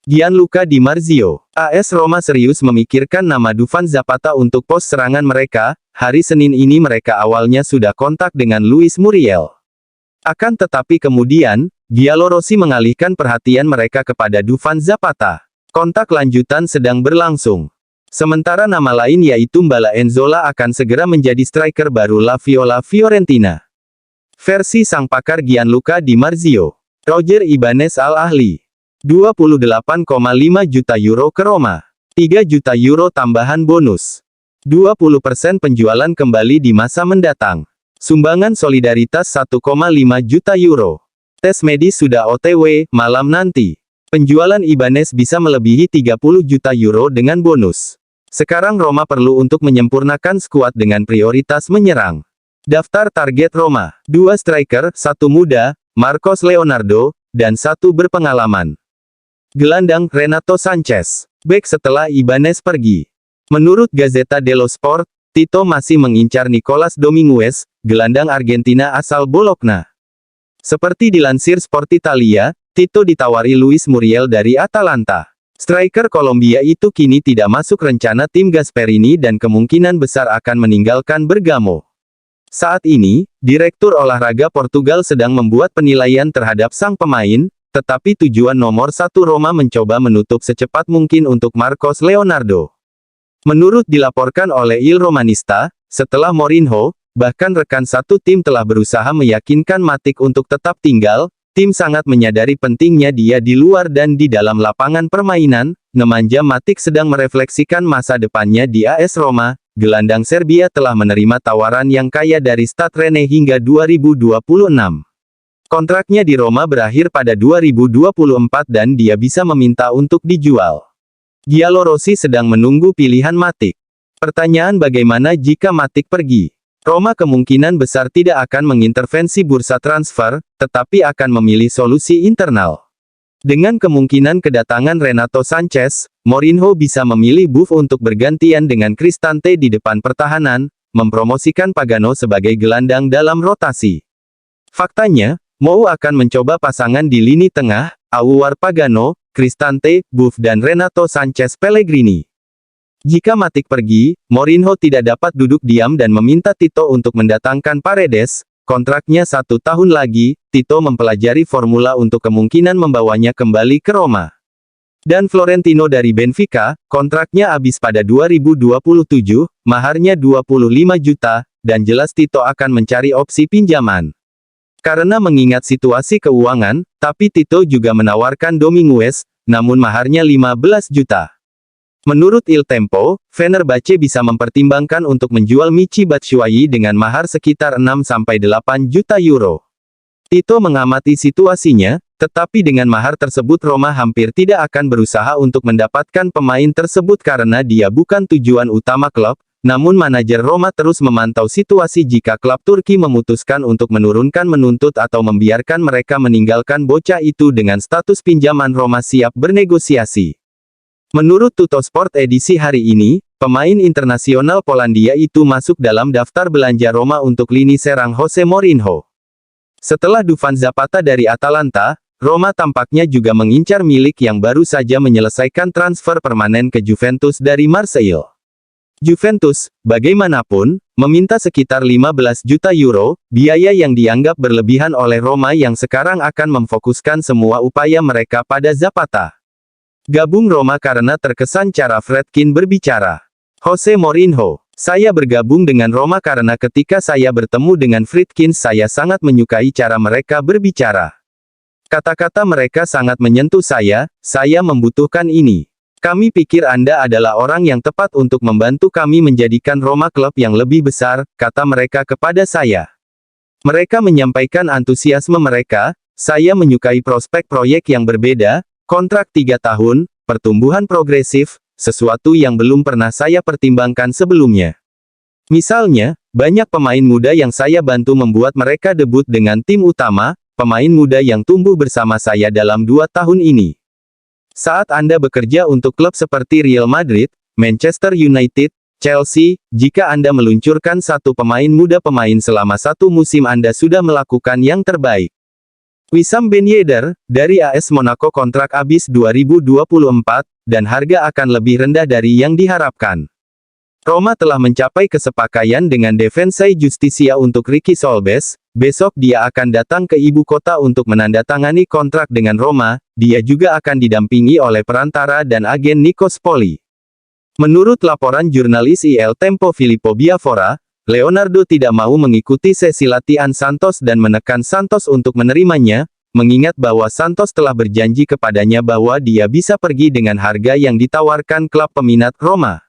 Gianluca Di Marzio. AS Roma serius memikirkan nama Dufan Zapata untuk pos serangan mereka. Hari Senin ini mereka awalnya sudah kontak dengan Luis Muriel. Akan tetapi kemudian, Giallorossi mengalihkan perhatian mereka kepada Dufan Zapata. Kontak lanjutan sedang berlangsung. Sementara nama lain yaitu Mbala Enzola akan segera menjadi striker baru La Viola Fiorentina. Versi sang pakar Gianluca Di Marzio. Roger Ibanez Al-Ahli. 28,5 juta euro ke Roma. 3 juta euro tambahan bonus. 20% penjualan kembali di masa mendatang. Sumbangan solidaritas 1,5 juta euro. Tes medis sudah OTW, malam nanti. Penjualan Ibanez bisa melebihi 30 juta euro dengan bonus. Sekarang Roma perlu untuk menyempurnakan skuad dengan prioritas menyerang. Daftar target Roma. 2 striker, 1 muda, Marcos Leonardo, dan 1 berpengalaman. Gelandang, Renato Sanchez. Bek setelah Ibanez pergi. Menurut Gazzetta dello Sport, Tito masih mengincar Nicolas Dominguez, gelandang Argentina asal Bologna. Seperti dilansir Sport Italia, Tito ditawari Luis Muriel dari Atalanta. Striker Kolombia itu kini tidak masuk rencana tim Gasperini dan kemungkinan besar akan meninggalkan Bergamo. Saat ini, Direktur Olahraga Portugal sedang membuat penilaian terhadap sang pemain, tetapi tujuan nomor 1 Roma mencoba menutup secepat mungkin untuk Marcos Leonardo. Menurut dilaporkan oleh Il Romanista, setelah Mourinho, bahkan rekan satu tim telah berusaha meyakinkan Matic untuk tetap tinggal, tim sangat menyadari pentingnya dia di luar dan di dalam lapangan permainan. Nemanja Matic sedang merefleksikan masa depannya di AS Roma. Gelandang Serbia telah menerima tawaran yang kaya dari Stade Rennais hingga 2026. Kontraknya di Roma berakhir pada 2024 dan dia bisa meminta untuk dijual. Giallorossi sedang menunggu pilihan Matic. Pertanyaan bagaimana jika Matic pergi? Roma kemungkinan besar tidak akan mengintervensi bursa transfer, tetapi akan memilih solusi internal. Dengan kemungkinan kedatangan Renato Sanchez, Mourinho bisa memilih Buff untuk bergantian dengan Cristante di depan pertahanan, mempromosikan Pagano sebagai gelandang dalam rotasi. Faktanya, Mou akan mencoba pasangan di lini tengah, Aouar Pagano, Cristante, Buff dan Renato Sanchez Pellegrini. Jika Matic pergi, Mourinho tidak dapat duduk diam dan meminta Tito untuk mendatangkan Paredes, kontraknya 1 tahun lagi. Tito mempelajari formula untuk kemungkinan membawanya kembali ke Roma. Dan Florentino dari Benfica, kontraknya habis pada 2027, maharnya 25 juta, dan jelas Tito akan mencari opsi pinjaman. Karena mengingat situasi keuangan, tapi Tito juga menawarkan Dominguez, namun maharnya 15 juta. Menurut Il Tempo, Fenerbahce bisa mempertimbangkan untuk menjual Michy Batshuayi dengan mahar sekitar 6-8 juta euro. Tito mengamati situasinya, tetapi dengan mahar tersebut Roma hampir tidak akan berusaha untuk mendapatkan pemain tersebut karena dia bukan tujuan utama klub. Namun manajer Roma terus memantau situasi jika klub Turki memutuskan untuk menurunkan menuntut atau membiarkan mereka meninggalkan bocah itu dengan status pinjaman. Roma siap bernegosiasi. Menurut Tuttosport edisi hari ini, pemain internasional Polandia itu masuk dalam daftar belanja Roma untuk lini serang Jose Mourinho. Setelah Dufan Zapata dari Atalanta, Roma tampaknya juga mengincar milik yang baru saja menyelesaikan transfer permanen ke Juventus dari Marseille. Juventus, bagaimanapun, meminta sekitar 15 juta euro, biaya yang dianggap berlebihan oleh Roma yang sekarang akan memfokuskan semua upaya mereka pada Zapata. Gabung Roma karena terkesan cara Friedkin berbicara. Jose Mourinho, saya bergabung dengan Roma karena ketika saya bertemu dengan Friedkin saya sangat menyukai cara mereka berbicara. Kata-kata mereka sangat menyentuh saya membutuhkan ini. Kami pikir Anda adalah orang yang tepat untuk membantu kami menjadikan Roma klub yang lebih besar, kata mereka kepada saya. Mereka menyampaikan antusiasme mereka, saya menyukai prospek proyek yang berbeda, kontrak 3 tahun, pertumbuhan progresif, sesuatu yang belum pernah saya pertimbangkan sebelumnya. Misalnya, banyak pemain muda yang saya bantu membuat mereka debut dengan tim utama, pemain muda yang tumbuh bersama saya dalam 2 tahun ini. Saat Anda bekerja untuk klub seperti Real Madrid, Manchester United, Chelsea, jika Anda meluncurkan satu pemain muda selama 1 musim Anda sudah melakukan yang terbaik. Wissam Ben Yedder, dari AS Monaco kontrak habis 2024, dan harga akan lebih rendah dari yang diharapkan. Roma telah mencapai kesepakatan dengan Defensor Justicia untuk Ricky Solbes. Besok dia akan datang ke ibu kota untuk menandatangani kontrak dengan Roma. Dia juga akan didampingi oleh perantara dan agen Nikos Poli. Menurut laporan jurnalis Il Tempo Filippo Biafora, Leonardo tidak mau mengikuti sesi latihan Santos dan menekan Santos untuk menerimanya, mengingat bahwa Santos telah berjanji kepadanya bahwa dia bisa pergi dengan harga yang ditawarkan klub peminat Roma.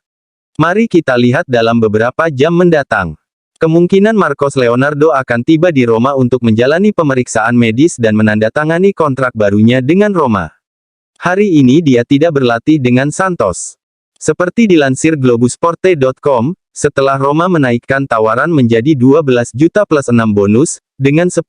Mari kita lihat dalam beberapa jam mendatang. Kemungkinan Marcos Leonardo akan tiba di Roma untuk menjalani pemeriksaan medis dan menandatangani kontrak barunya dengan Roma. Hari ini dia tidak berlatih dengan Santos. Seperti dilansir Globusporte.com, setelah Roma menaikkan tawaran menjadi 12 juta plus 6 bonus, dengan 10%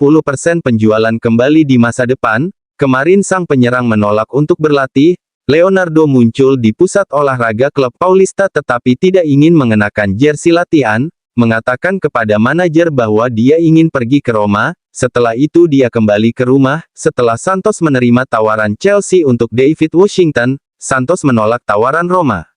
penjualan kembali di masa depan, kemarin sang penyerang menolak untuk berlatih. Leonardo muncul di pusat olahraga klub Paulista tetapi tidak ingin mengenakan jersey latihan, mengatakan kepada manajer bahwa dia ingin pergi ke Roma. Setelah itu dia kembali ke rumah. Setelah Santos menerima tawaran Chelsea untuk David Washington, Santos menolak tawaran Roma.